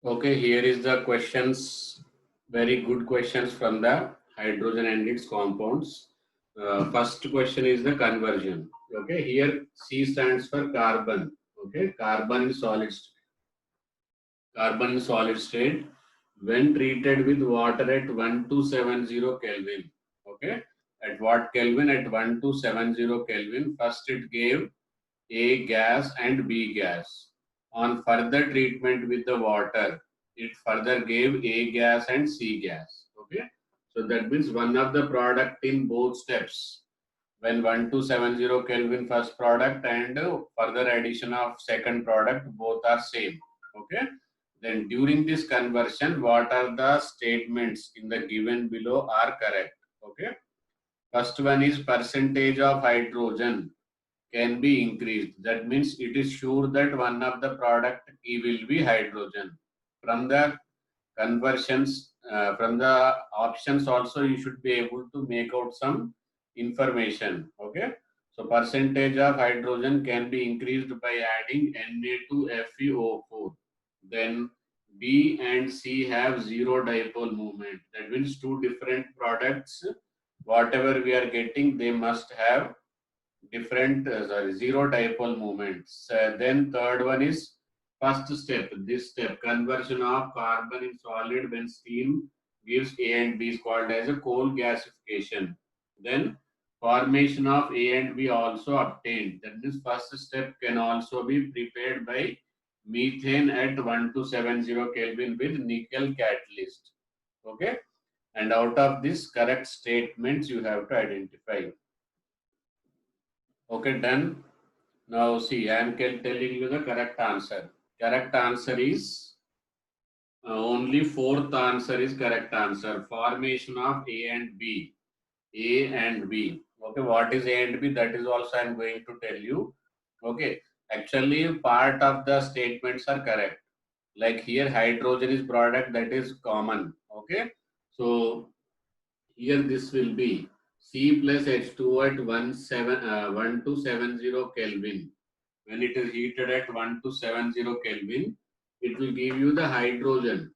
Okay, here is the questions, very good questions from the hydrogen and its compounds. First question is the conversion. Okay, here C stands for carbon. Okay, carbon in solid state when treated with water at 1270 Kelvin. Okay, at what Kelvin? At 1270 Kelvin. First it gave A gas and B gas. On further treatment with the water, it further gave A gas and C gas. Okay, so that means one of the product in both steps. When 1270 Kelvin first product and further addition of second product, both are same. Okay, then during this conversion, what are the statements in the given below are correct? Okay, first one is percentage of hydrogen can be increased. That means it is sure that one of the product E will be hydrogen. From the conversions, from the options also you should be able to make out some information. Okay. So percentage of hydrogen can be increased by adding Na to FeO4. Then B and C have zero dipole moment. That means two different products. Whatever we are getting, they must have different zero dipole moments. Then third one is first step. This step conversion of carbon in solid when steam gives A and B is called as a coal gasification. Then formation of A and B also obtained. That means first step can also be prepared by methane at 1270 Kelvin with nickel catalyst. Okay, and out of this correct statements you have to identify. Okay, done. Now see, I am telling you the correct answer. Correct answer is only fourth answer is correct answer. Formation of A and B. A and B. Okay, what is A and B? That is also I am going to tell you. Okay, actually part of the statements are correct. Like here, hydrogen is product that is common. Okay, so here this will be C plus H2 at 1270 Kelvin. When it is heated at 1270 Kelvin, it will give you the hydrogen.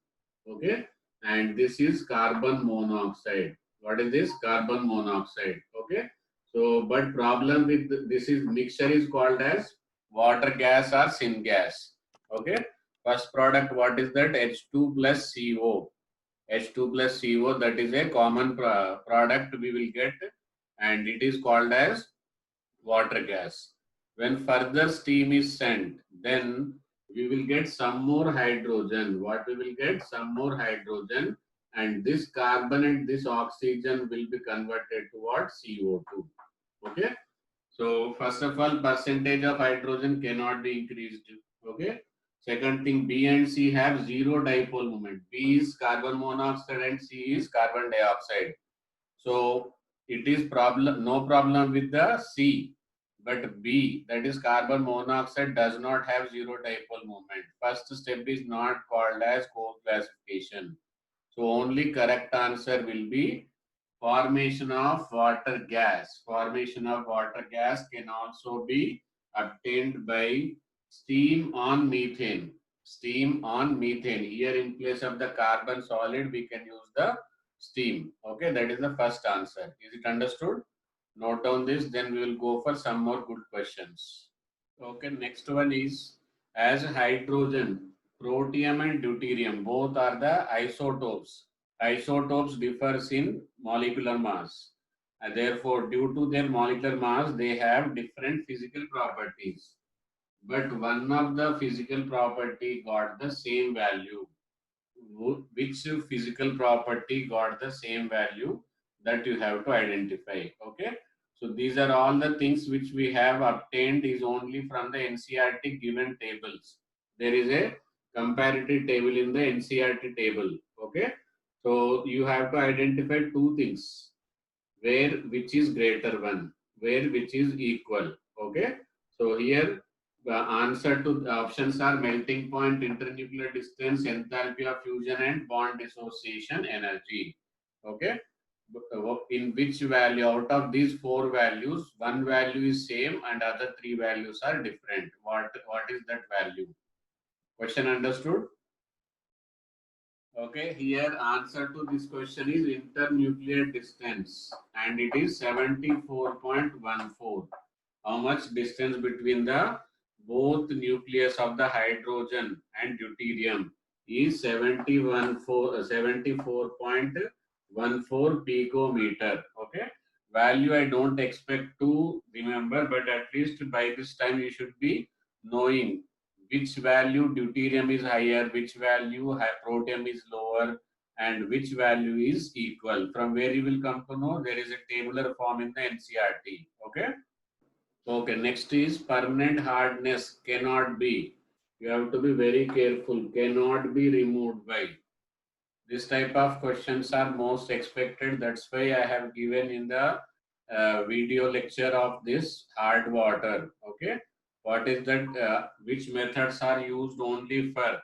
Okay, and this is carbon monoxide. What is this? Carbon monoxide. Okay, so but problem with this is mixture is called as water gas or syngas. Okay, first product what is that? H2 plus CO. H2 plus CO, that is a common product we will get, and it is called as water gas. When further steam is sent, then we will get some more hydrogen. What we will get? Some more hydrogen, and this carbon and this oxygen will be converted to what? CO2. Okay. So first of all, percentage of hydrogen cannot be increased. Okay. Second thing, B and C have zero dipole moment. B is carbon monoxide and C is carbon dioxide. So it is no problem with the C, but B, that is carbon monoxide, does not have zero dipole moment. First step is not called as co-classification. So only correct answer will be formation of water gas. Formation of water gas can also be obtained by steam on methane. Steam on methane. Here in place of the carbon solid, we can use the steam. Okay, that is the first answer. Is it understood? Note down this, then we will go for some more good questions. Okay, next one is as hydrogen, protium and deuterium both are the isotopes. Isotopes differs in molecular mass, and therefore due to their molecular mass they have different physical properties. But one of the physical property got the same value. Which physical property got the same value, that you have to identify. Okay, so these are all the things which we have obtained is only from the NCERT given tables. There is a comparative table in the NCERT table. Okay, so you have to identify two things, where which is greater one, where which is equal. Okay, so here the answer to the options are melting point, internuclear distance, enthalpy of fusion, and bond dissociation energy. Okay, in which value out of these four values, one value is same and other three values are different. What is that value? Question understood? Okay, here answer to this question is internuclear distance and it is 74.14. How much distance between the both nucleus of the hydrogen and deuterium is 74.14 picometer. Okay, value I don't expect to remember, but at least by this time you should be knowing which value deuterium is higher, which value protium is lower, and which value is equal. From where you will come to know, there is a tabular form in the NCERT. Okay. Okay, next is permanent hardness cannot be. You have to be very careful. Cannot be removed by. This type of questions are most expected. That's why I have given in the video lecture of this hard water. Okay, what is that? Which methods are used only for?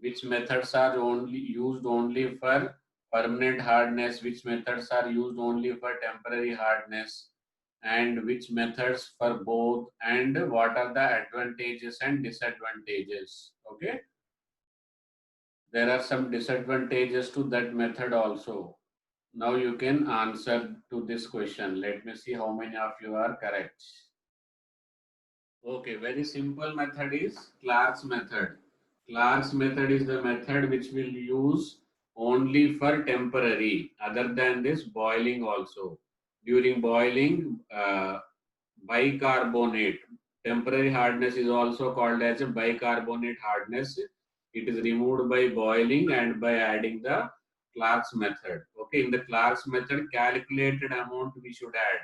Which methods are only used only for permanent hardness? Which methods are used only for temporary hardness? And which methods for both? And what are the advantages and disadvantages? Okay, there are some disadvantages to that method also. Now you can answer to this question. Let me see how many of you are correct. Okay, very simple method is Clark's method. Clark's method is the method which will use only for temporary, other than this boiling also. During boiling, bicarbonate, temporary hardness is also called as a bicarbonate hardness. It is removed by boiling and by adding the Clark's method. Okay, in the Clark's method, calculated amount we should add.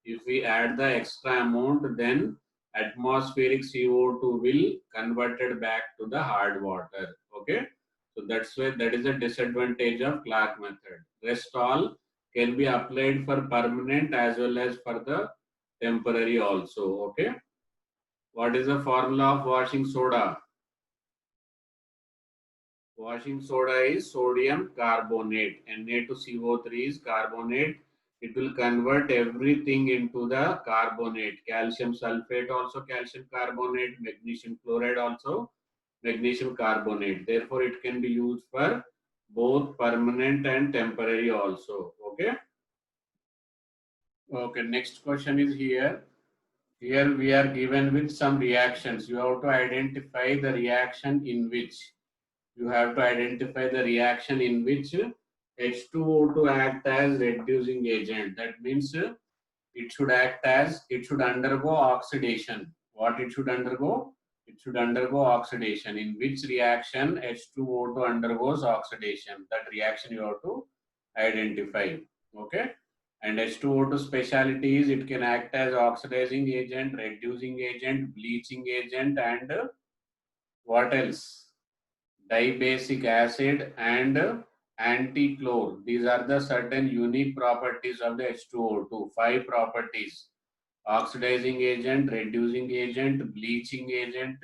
If we add the extra amount, then atmospheric CO2 will converted back to the hard water. Okay, so that's why that is a disadvantage of Clark method. Rest all can be applied for permanent as well as for the temporary also. Okay, what is the formula of washing soda? Washing soda is sodium carbonate. Na2CO3 is carbonate. It will convert everything into the carbonate. Calcium sulfate also calcium carbonate. Magnesium chloride also magnesium carbonate. Therefore, it can be used for both permanent and temporary also. Okay. Okay. Next question is here. Here we are given with some reactions. You have to identify the reaction in which H2O2 act as reducing agent. That means it should undergo oxidation. What it should undergo? It should undergo oxidation. In which reaction H2O2 undergoes oxidation? That reaction you have to identify. Okay. And H2O2 speciality is it can act as oxidizing agent, reducing agent, bleaching agent, and what else? Dibasic acid and anti-chlor. These are the certain unique properties of the H2O2. 5 properties: oxidizing agent, reducing agent, bleaching agent,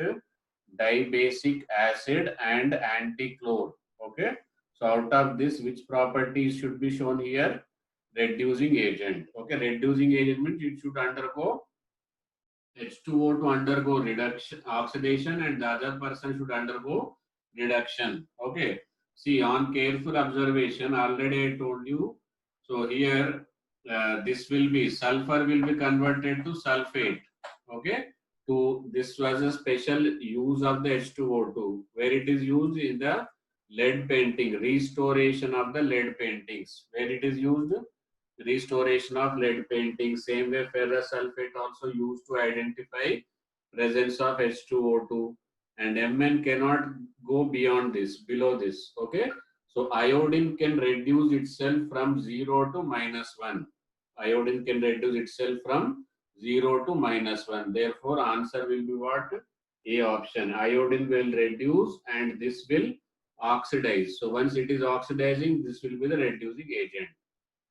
dibasic acid, and anti-chlor. Okay. So out of this, which properties should be shown here? Reducing agent. Okay. Reducing agent means it should undergo H2O to undergo reduction, oxidation, and the other person should undergo reduction. Okay. See, on careful observation, already I told you. So here, this will be sulfur will be converted to sulfate. Okay. To this was a special use of the H2O2, where it is used in the lead painting, restoration of the lead paintings, where it is used restoration of lead painting. Same way, ferrous sulfate also used to identify presence of H2O2, and Mn cannot go beyond this, below this. Okay, so iodine can reduce itself from 0 to -1. Iodine can reduce itself from 0 to -1. Therefore, answer will be what? A option. Iodine will reduce and this will oxidize. So once it is oxidizing, this will be the reducing agent.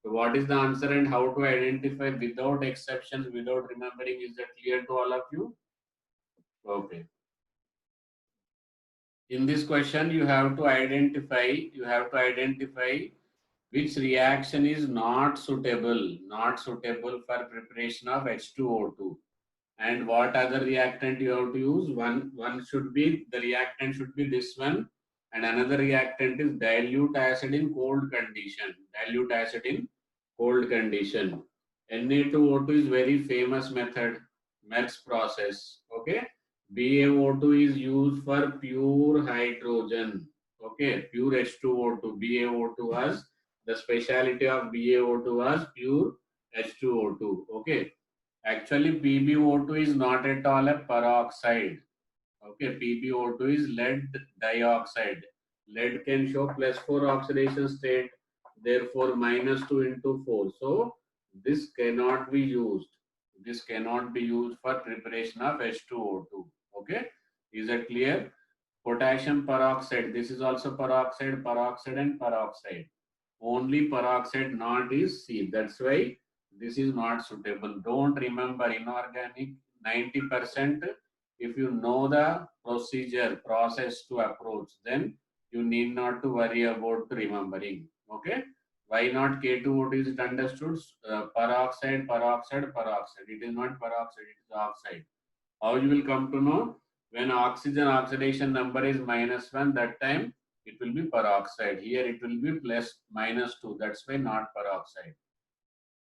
So what is the answer and how to identify without exceptions, without remembering? Is that clear to all of you? Okay. In this question, you have to identify which reaction is not suitable for preparation of H2O2. And what other reactant you have to use? One should be, the reactant should be this one, and another reactant is dilute acid in cold condition. Dilute acid in cold condition. Na2O2 is very famous method, Merckx process. Okay. BaO2 is used for pure hydrogen. Okay, pure H2O2. BaO2 was the speciality of BaO2 was pure H2O2. Okay. Actually, PbO2 is not at all a peroxide. Okay, PbO2 is lead dioxide. Lead can show +4 oxidation state, therefore -2 into 4. So this cannot be used. This cannot be used for preparation of H2O2. Okay, is that clear? Potassium peroxide. This is also peroxide, peroxide, and peroxide. Only peroxide, not is C. That's why this is not suitable. Don't remember inorganic 90%. If you know the procedure, process to approach, then you need not to worry about remembering. Okay. Why not K2O2 is it understood? Peroxide, peroxide, peroxide. It is not peroxide, it is oxide. How you will come to know? When oxygen oxidation number is -1, that time it will be peroxide. Here it will be +2. That's why not peroxide.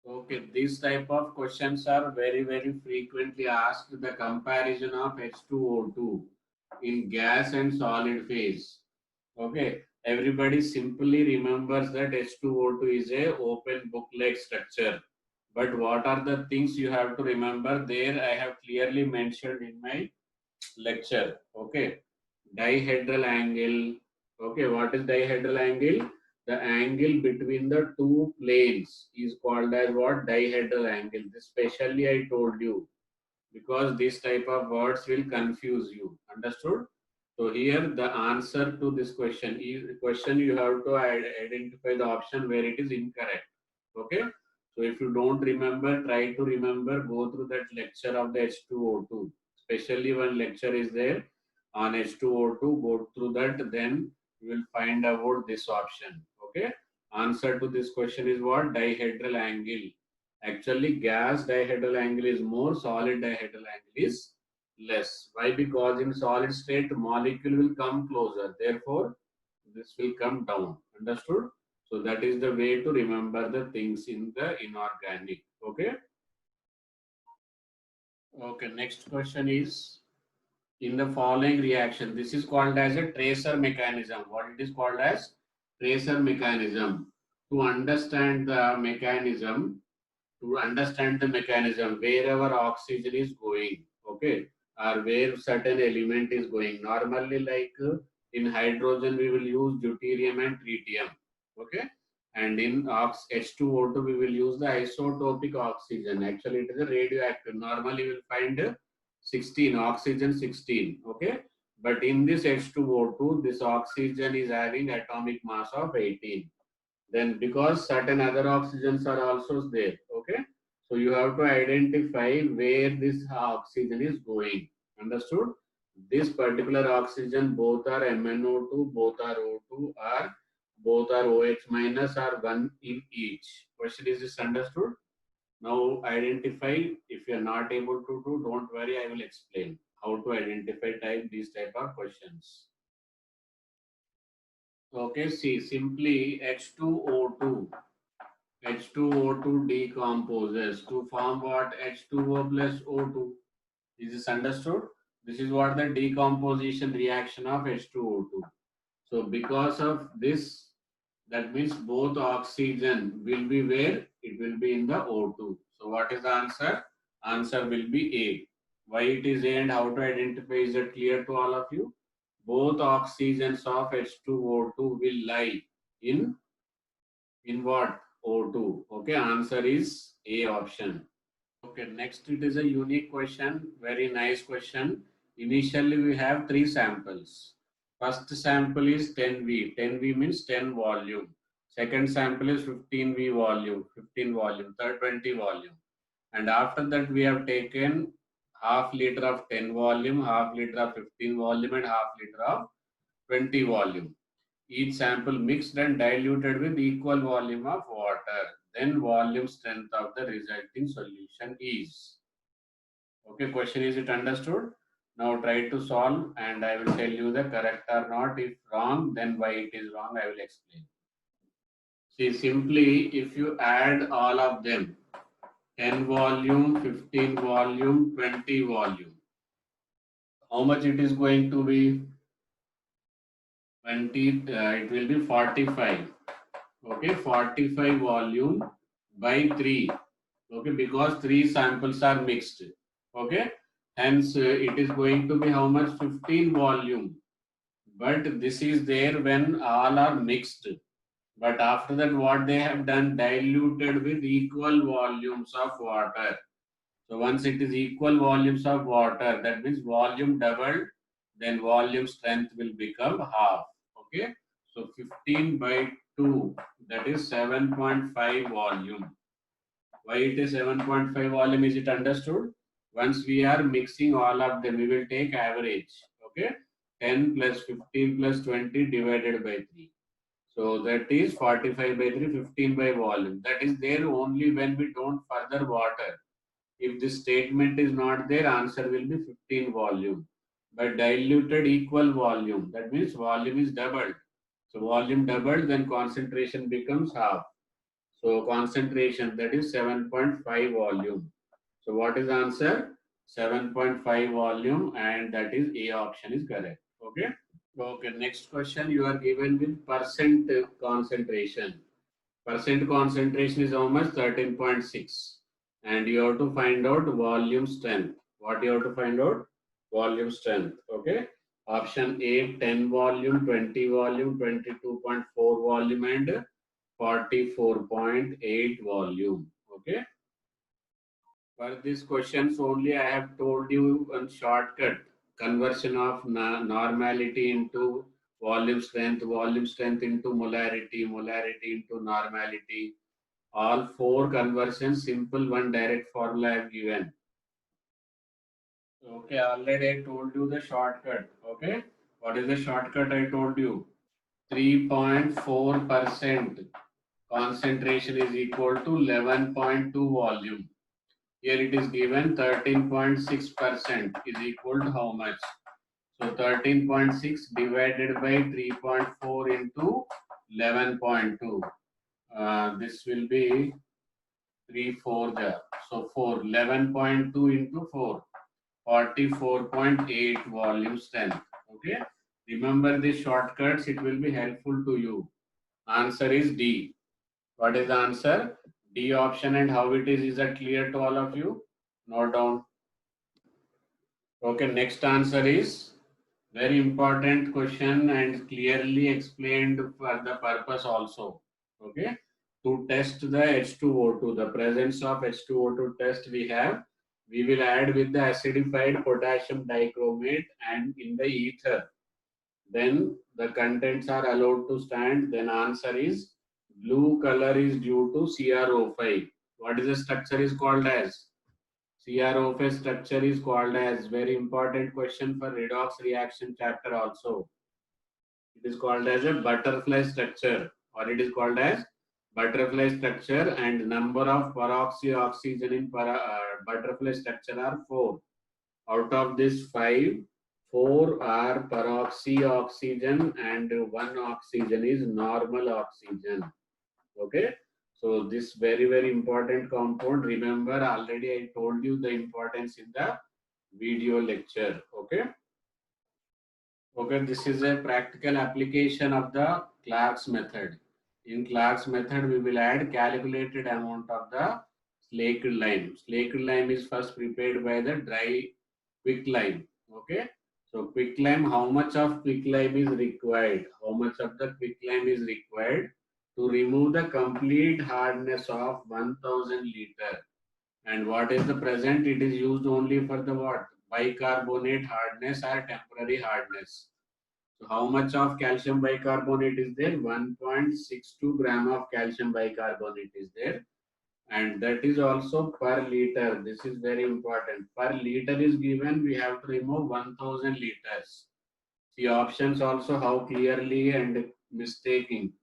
Okay, these type of questions are very, very frequently asked. The comparison of H2O2 in gas and solid phase. Okay, everybody simply remembers that H2O2 is a open book-like structure. But what are the things you have to remember? There I have clearly mentioned in my lecture. Okay, dihedral angle. Okay, what is dihedral angle? The angle between the two planes is called as what? Dihedral angle. This specially I told you because this type of words will confuse you. Understood? So here the answer to this question is question you have to identify the option where it is incorrect. Okay. So if you don't remember, try to remember, go through that lecture of the H2O2. Especially when lecture is there on H2O2, go through that, then you will find out this option. Okay. Answer to this question is what? Dihedral angle. Actually, gas dihedral angle is more, solid dihedral angle is less. Why? Because in solid state, molecule will come closer. Therefore, this will come down. Understood? So that is the way to remember the things in the inorganic. Okay. Okay. Next question is in the following reaction. This is called as a tracer mechanism. What it is called as? Tracer mechanism. To understand the mechanism, wherever oxygen is going, okay, or where certain element is going. Normally, like in hydrogen, we will use deuterium and tritium, okay, and in H2O2, we will use the isotopic oxygen. Actually, it is a radioactive. Normally, we will find 16 oxygen 16, okay, but in this H2O2, this oxygen is having atomic mass of 18. Then because certain other oxygens are also there, okay, so you have to identify where this oxygen is going. Understood? This particular oxygen, both are MnO2, both are O2, or both are OH minus, or one in each. Question is this understood? Now identify. If you are not able to do, don't worry, I will explain how to identify these type of questions. Okay, see, simply H2O2. H2O2 decomposes to form what? H2O plus O2. Is this understood? This is what the decomposition reaction of H2O2. So because of this, that means both oxygen will be where? It will be in the O2. So what is the answer? Answer will be A. Why it is A and how to identify, is it clear to all of you? Both oxygens of H2O2 will lie in what? O2. Okay, answer is A option. Okay, next it is a unique question. Very nice question. Initially we have 3 samples. First sample is 10V. 10V means 10 volume. Second sample is 15V volume. 15 volume. Third 20 volume. And after that we have taken half liter of 10 volume, half liter of 15 volume, and half liter of 20 volume. Each sample mixed and diluted with equal volume of water. Then volume strength of the resulting solution is. Okay, question is it understood? Now try to solve and I will tell you the correct or not. If wrong, then why it is wrong, I will explain. See, simply if you add all of them, 10 volume, 15 volume, 20 volume, how much it is going to be? 20, it will be 45. Okay, 45 volume by 3. Okay, because 3 samples are mixed. Okay, hence it is going to be how much? 15 volume. But this is there when all are mixed. But after that, what they have done, diluted with equal volumes of water. So once it is equal volumes of water, that means volume doubled, then volume strength will become half. Okay. So 15 by 2, that is 7.5 volume. Why it is 7.5 volume? Is it understood? Once we are mixing all of them, we will take average. Okay. 10 plus 15 plus 20 divided by 3. So that is 45 by 3, 15 by volume. That is there only when we don't further water. If this statement is not there, answer will be 15 volume. But diluted equal volume, that means volume is doubled. So volume doubled, then concentration becomes half. So concentration, that is 7.5 volume. So what is the answer? 7.5 volume, and that is A option is correct. Okay. Okay, next question you are given with percent concentration. Percent concentration is how much? 13.6. And you have to find out volume strength. What you have to find out? Volume strength. Okay. Option A, 10 volume, 20 volume, 22.4 volume, and 44.8 volume. Okay. For these questions only, I have told you one shortcut conversion of normality into volume strength into molarity, molarity into normality. All four conversions, simple one direct formula I have given. Okay, already I told you the shortcut. Okay, what is the shortcut I told you? 3.4% concentration is equal to 11.2 volume. Here it is given 13.6% is equal to how much? So 13.6 divided by 3.4 into 11.2. This will be 3 4 there. So 4, 11.2 into 4, 44.8 volume strength. Okay. Remember these shortcuts, it will be helpful to you. Answer is D. What is the answer? D option, and how it is that clear to all of you? Note down. Okay, next answer is very important question and clearly explained for the purpose also. Okay, to test the H2O2, the presence of H2O2 test we will add with the acidified potassium dichromate and in the ether. Then the contents are allowed to stand. Then answer is blue color is due to CrO5. What is the structure is called as? CrO5 structure is called as, very important question for redox reaction chapter also. It is called as a butterfly structure, or it is called as butterfly structure, and number of peroxyoxygen in butterfly structure are 4. Out of this 5, 4 are peroxyoxygen and 1 oxygen is normal oxygen. Okay. So this very important compound, remember already I told you the importance in the video lecture. Okay. Okay, this is a practical application of the Clark's method. In Clark's method, we will add calculated amount of the slaked lime. Slaked lime is first prepared by the dry quick lime. Okay, so quick lime, how much of quick lime is required? How much of the quick lime is required to remove the complete hardness of 1000 liter? And what is the present? It is used only for the what? Bicarbonate hardness or temporary hardness. So how much of calcium bicarbonate is there? 1.62 gram of calcium bicarbonate is there. And that is also per liter. This is very important. Per liter is given, we have to remove 1000 liters. See options also how clearly and mistaking.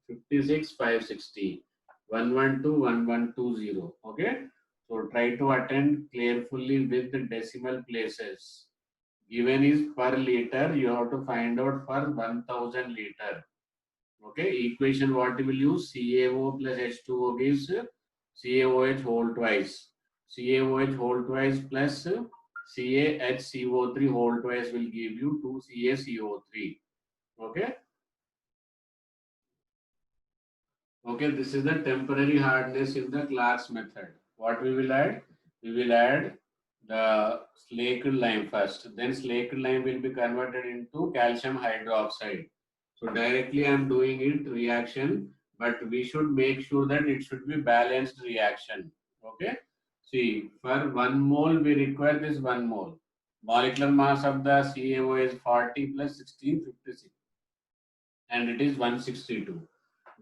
56, 560, 112, 1120. Okay. So try to attend carefully with the decimal places. Given is per liter, you have to find out for 1000 liter. Okay, equation what you will use, CaO plus H2O gives CaOH whole twice. CaOH whole twice plus CaHCO3 whole twice will give you 2CaCO3. Okay. Okay, this is the temporary hardness in the Clark's method. What we will add? We will add the slaked lime first. Then slaked lime will be converted into calcium hydroxide. So directly I am doing it reaction, but we should make sure that it should be balanced reaction. Okay. See, for 1 mole we require this 1 mole. Molecular mass of the CaO is 40 plus 16, 56, and it is 162.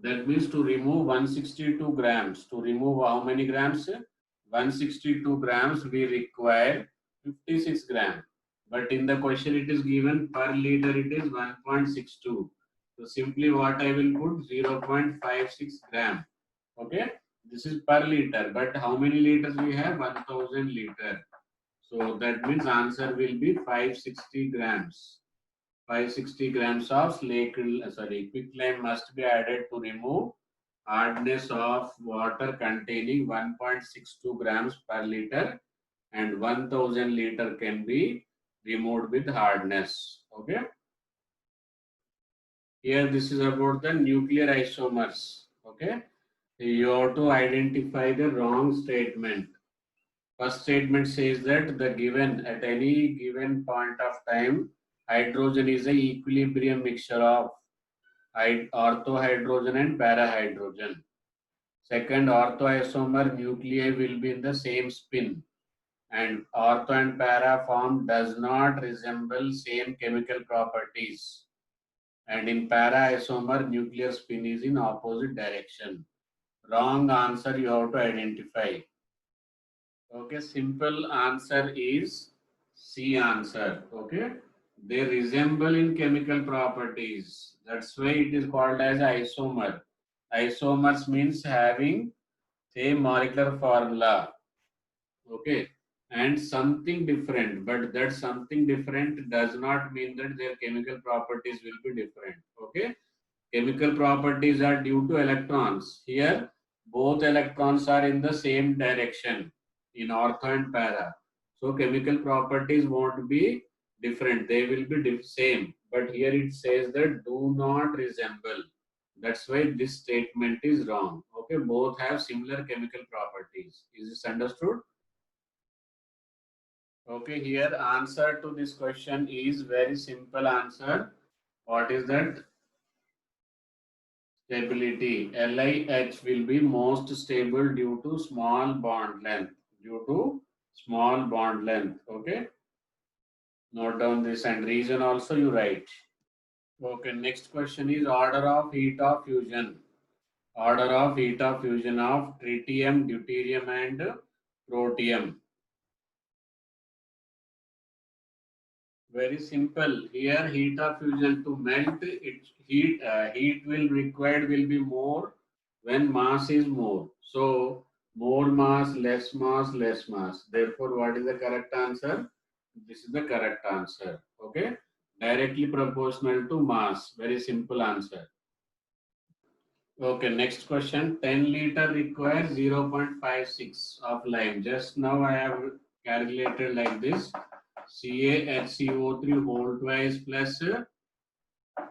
That means to remove 162 grams, to remove how many grams? 162 grams, we require 56 grams. But in the question it is given per liter it is 1.62. So simply what I will put 0.56 gram. Okay. This is per liter. But how many liters we have? 1000 liter. So that means answer will be 560 grams. 560 grams of quicklime must be added to remove hardness of water containing 1.62 grams per liter, and 1000 liter can be removed with hardness. Okay. Here this is about the nuclear isomers. Okay. You have to identify the wrong statement. First statement says that the given at any given point of time, hydrogen is a equilibrium mixture of orthohydrogen and parahydrogen. Second, orthoisomer nuclei will be in the same spin, and ortho and para form does not resemble same chemical properties. And in para-isomer, nuclear spin is in opposite direction. Wrong answer you have to identify. Okay, simple answer is C answer. Okay, they resemble in chemical properties. That's why it is called as isomer. Isomers means having same molecular formula. Okay, and something different, but that something different does not mean that their chemical properties will be different. Okay, chemical properties are due to electrons. Here, both electrons are in the same direction in ortho and para. So, chemical properties won't be different. They will be same. But here it says that do not resemble. That's why this statement is wrong. Okay, both have similar chemical properties. Is this understood? Okay, here answer to this question is very simple answer. What is that? Stability. LiH will be most stable due to small bond length. Due to small bond length. Okay. Note down this, and reason also you write. Okay. Next question is order of heat of fusion. Order of heat of fusion of tritium, deuterium, and protium. Very simple. Here heat of fusion, to melt it, heat will required will be more when mass is more. So more mass, less mass, less mass. Therefore, what is the correct answer? This is the correct answer. Okay. Directly proportional to mass. Very simple answer. Okay, next question. 10 liter requires 0.56 of lime. Just now I have calculated like this. CaHCO3 whole twice plus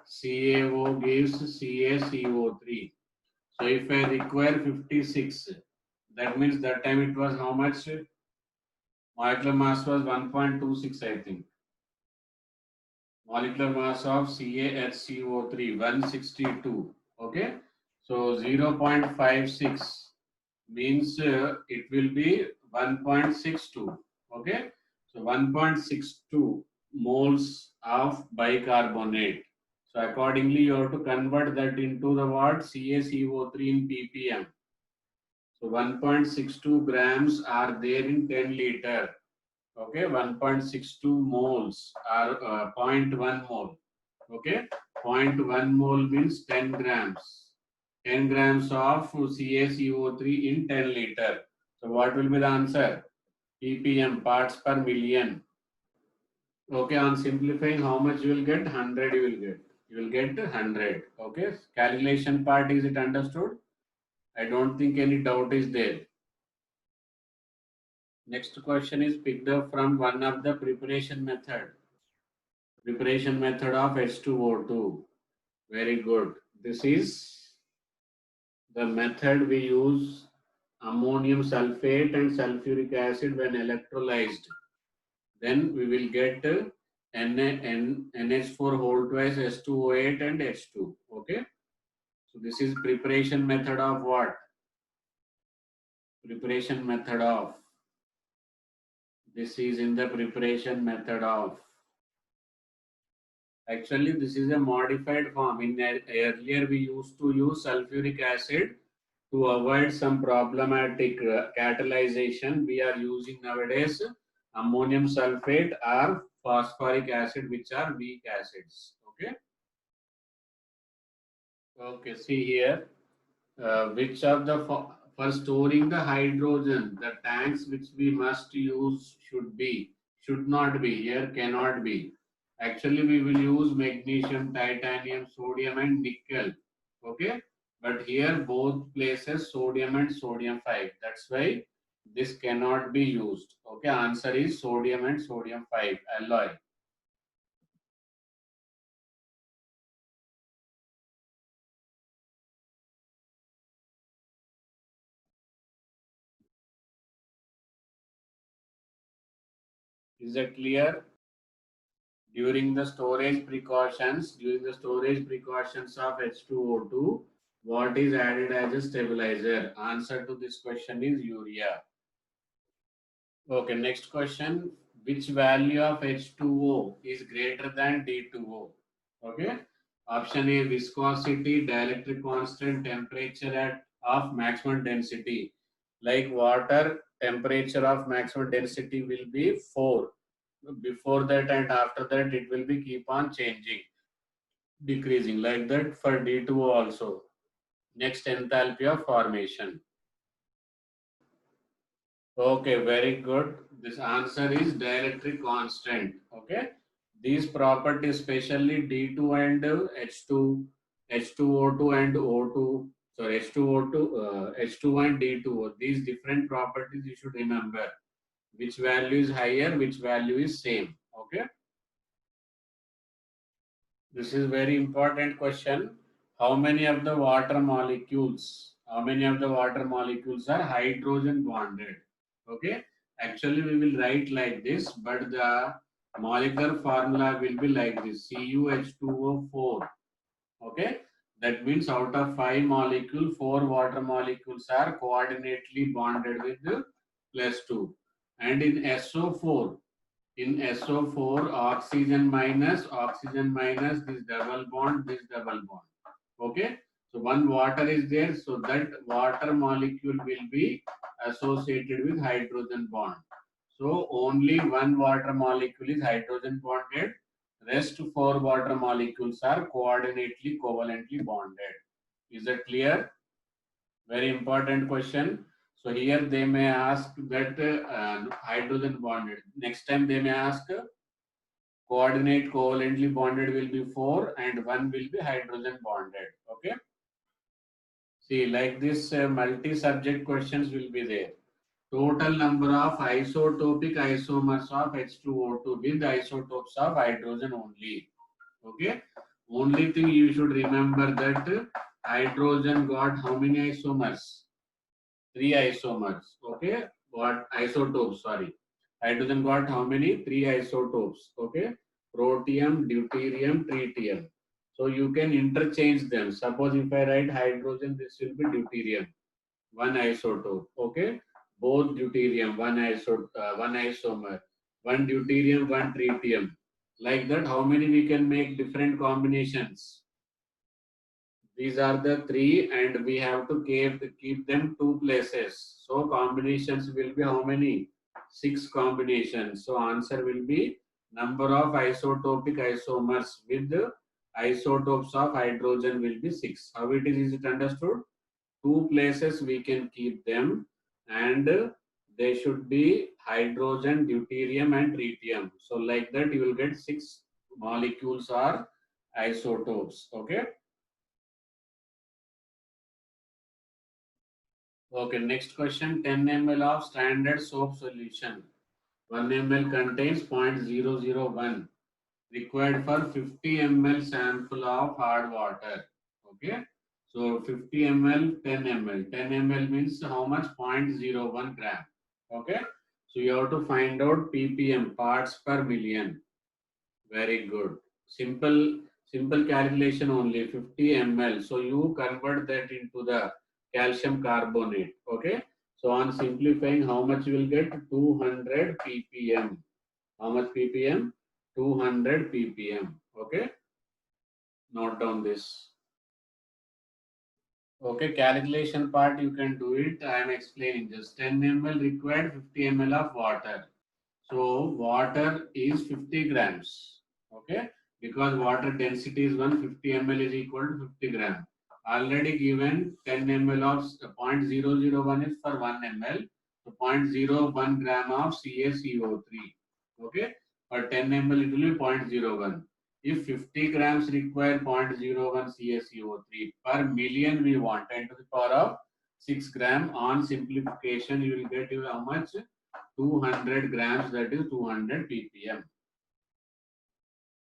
CaO gives CaCO3. So if I require 56, that means that time it was how much? Molecular mass was 1.26, I think. Molecular mass of CaHCO3 162. Okay. So 0.56 means it will be 1.62. Okay. So 1.62 moles of bicarbonate. So accordingly, you have to convert that into the what? CaCO3 in ppm. So 1.62 grams are there in 10 liter. Okay, 1.62 moles are 0.1 mole. Okay, 0.1 mole means 10 grams. 10 grams of CaCO3 in 10 liter. So what will be the answer? ppm, parts per million. Okay, on simplifying, how much you will get? 100 you will get. You will get 100. Okay, calculation part, is it understood? I don't think any doubt is there. Next question is picked up from one of the preparation method. Preparation method of H2O2. Very good. This is the method we use ammonium sulfate and sulfuric acid when electrolyzed. Then we will get NH4 whole twice H2O8 and H2. Okay. So this is preparation method of what? Preparation method of. This is in the preparation method of. Actually, this is a modified form. Earlier, we used to use sulfuric acid to avoid some problematic catalyzation. We are using nowadays ammonium sulfate or phosphoric acid, which are weak acids. Okay. Okay. See here, which of the for storing the hydrogen, the tanks which we must use should not be here, cannot be. Actually, we will use magnesium, titanium, sodium, and nickel. Okay, but here both places sodium and sodium 5. That's why this cannot be used. Okay, answer is sodium and sodium 5 alloy. Is that clear? During the storage precautions of H2O2, what is added as a stabilizer? Answer to this question is urea. Okay, next question. Which value of H2O is greater than D2O? Okay. Option A, viscosity, dielectric constant, temperature of maximum density. Like water, temperature of maximum density will be 4. Before that and after that, it will be keep on changing, decreasing. Like that for D2O also. Next, enthalpy of formation. Okay, very good. This answer is dielectric constant. Okay. These properties, especially D2 and H2, H2O2 and O2, sorry, H2O2, H2 and D2O. These different properties you should remember. Which value is higher, which value is same. Okay. This is very important question. How many of the water molecules? How many of the water molecules are hydrogen bonded? Okay. Actually, we will write like this, but the molecular formula will be like this: CuH2O4. Okay. That means out of 5 molecules, 4 water molecules are coordinately bonded with the +2. And in SO4, oxygen minus this double bond, this double bond. Okay. So one water is there, so that water molecule will be associated with hydrogen bond. So only one water molecule is hydrogen bonded. Rest 4 water molecules are coordinately covalently bonded. Is that clear? Very important question. So here they may ask that hydrogen bonded. Next time they may ask coordinate covalently bonded will be 4 and 1 will be hydrogen bonded. Okay. See, like this multi-subject questions will be there. Total number of isotopic isomers of H2O2 with isotopes of hydrogen only. Okay. Only thing you should remember that hydrogen got how many isomers? 3 isomers. Okay. What isotopes? Sorry. Hydrogen got how many? 3 isotopes. Okay. Protium, deuterium, tritium. So you can interchange them. Suppose if I write hydrogen, this will be deuterium, one isotope. Okay. Both deuterium, one isomer, one deuterium, one tritium. Like that, how many we can make different combinations? These are the 3 and we have to keep them 2 places. So combinations will be how many? 6 combinations. So answer will be number of isotopic isomers with the isotopes of hydrogen will be 6. How it is it understood? 2 places we can keep them and they should be hydrogen, deuterium, and tritium. So like that, you will get 6 molecules or isotopes. Okay. Okay. Next question: 10 ml of standard soap solution. 1 ml contains 0.001 required for 50 ml sample of hard water. Okay. So 50 ml, 10 ml. 10 ml means how much? 0.01 gram. Okay. So you have to find out ppm, parts per million. Very good. Simple calculation only. 50 ml. So you convert that into the calcium carbonate. Okay. So on simplifying, how much you will get? 200 ppm. How much ppm? 200 ppm. Okay. Note down this. Okay, calculation part you can do it. I am explaining just 10 ml required 50 ml of water. So water is 50 grams. Okay, because water density is 150 ml is equal to 50 gram. Already given 10 ml of 0.001 is for 1 ml. So 0.01 gram of CaCO3. Okay, for 10 ml it will be zero point 0.01. If 50 grams require 0.01 CaCO3 per million, we want 10 to the power of 6 gram. On simplification, you will get you how much? 200 grams, that is 200 ppm.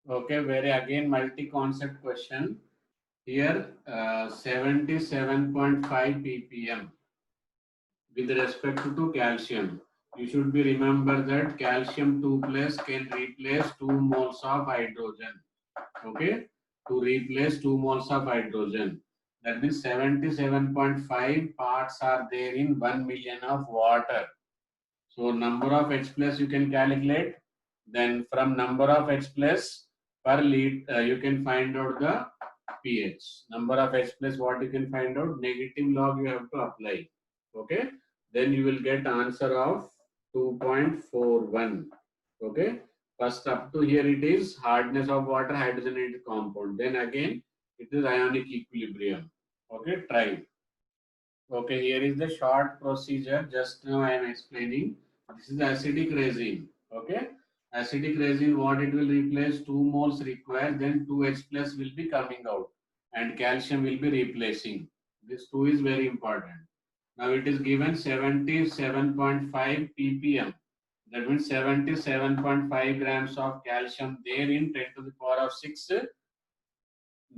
Okay, very again multi-concept question. Here 77.5 ppm with respect to calcium. You should be remember that calcium 2 plus can replace 2 moles of hydrogen. Okay, to replace 2 moles of hydrogen. That means 77.5 parts are there in 1 million of water. So number of H plus you can calculate. Then from number of H plus per liter, you can find out the pH. Number of H plus what you can find out? Negative log you have to apply. Okay. Then you will get answer of 2.41. Okay. First up to here it is hardness of water, hydrogenated compound. Then again it is ionic equilibrium. Okay. Try. Okay, here is the short procedure. Just now I am explaining. This is acidic resin. Okay, acidic resin, what it will replace? 2 moles required, then 2H plus will be coming out, and calcium will be replacing. This 2 is very important. Now it is given 77.5 ppm. That means 77.5 grams of calcium there in 10 to the power of 6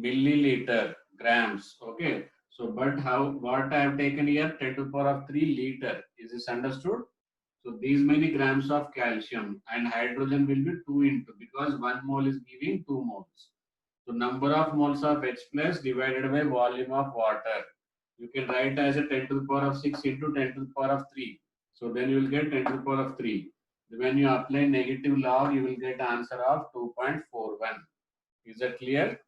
milliliter grams. Okay. So, but how what I have taken here 10 to the power of 3 liter. Is this understood? So these many grams of calcium and hydrogen will be 2 into because 1 mole is giving 2 moles. So number of moles of H plus divided by volume of water. You can write as a 10 to the power of 6 into 10 to the power of 3. So then you will get 10 to the power of 3. When you apply negative log, you will get answer of 2.41. Is that clear?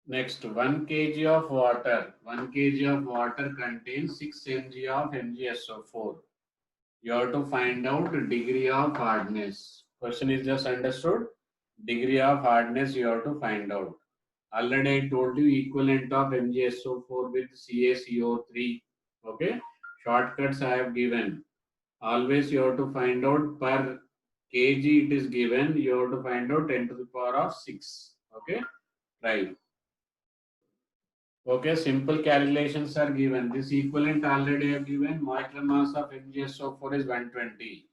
Next, 1 kg of water. 1 kg of water contains 6 mg of MgSO4. You have to find out degree of hardness. Question is just understood. Degree of hardness you have to find out. Already I told you equivalent of MgSO4 with CaCO3. Okay. Shortcuts I have given. Always you have to find out per kg it is given. You have to find out 10 to the power of 6. Okay. Right. Okay, simple calculations are given. This equivalent already I have given. Molecular mass of MgSO4 is 120.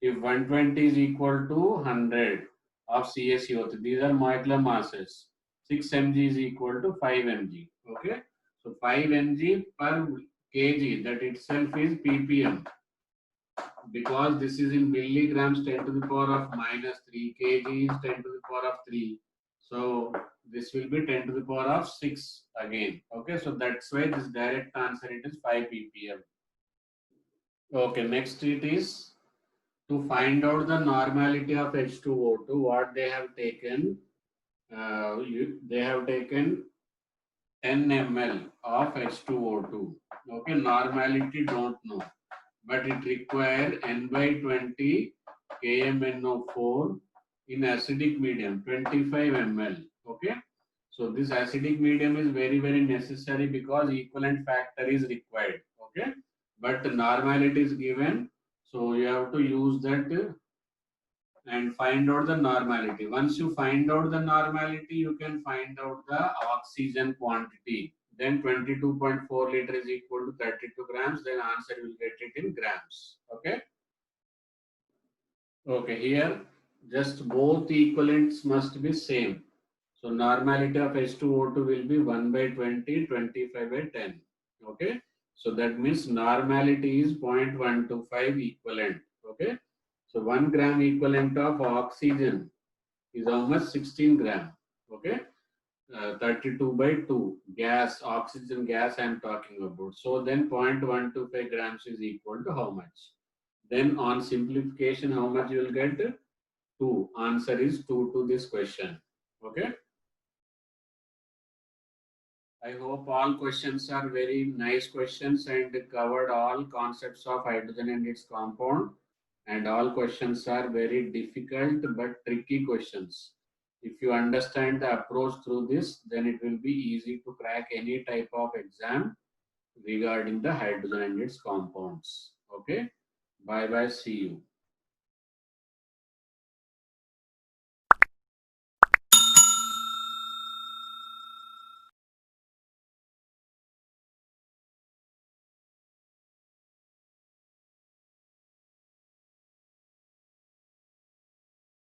If 120 is equal to 100 of CaCO3, these are molecular masses. 6 mg is equal to 5 mg. Okay, so 5 mg per kg, that itself is ppm. Because this is in milligrams 10 to the power of minus 3, kg is 10 to the power of 3. So this will be 10 to the power of 6 again. Okay, so that's why this direct answer it is 5 ppm. Okay, next it is to find out the normality of H2O2. What they have taken, they have taken 10 ml of H2O2. Okay, normality don't know, but it require N by 20 KMNO4 in acidic medium, 25 ml. Okay, so this acidic medium is very necessary because equivalent factor is required. Okay, but normality is given. So you have to use that and find out the normality. Once you find out the normality, you can find out the oxygen quantity. Then 22.4 liter is equal to 32 grams. Then answer you will get it in grams. Okay. Okay. Here, just both equivalents must be same. So normality of H2O2 will be 1 by 20, 25 by 10. Okay. So that means normality is 0.125 equivalent. Okay. So 1 gram equivalent of oxygen is how much? 16 gram. Okay. 32 by 2 gas, oxygen gas I am talking about. So then 0.125 grams is equal to how much? Then on simplification, how much you will get? 2. Answer is 2 to this question. Okay. I hope all questions are very nice questions and covered all concepts of hydrogen and its compound. And all questions are very difficult but tricky questions. If you understand the approach through this, then it will be easy to crack any type of exam regarding the hydrogen and its compounds. Okay. Bye bye. See you.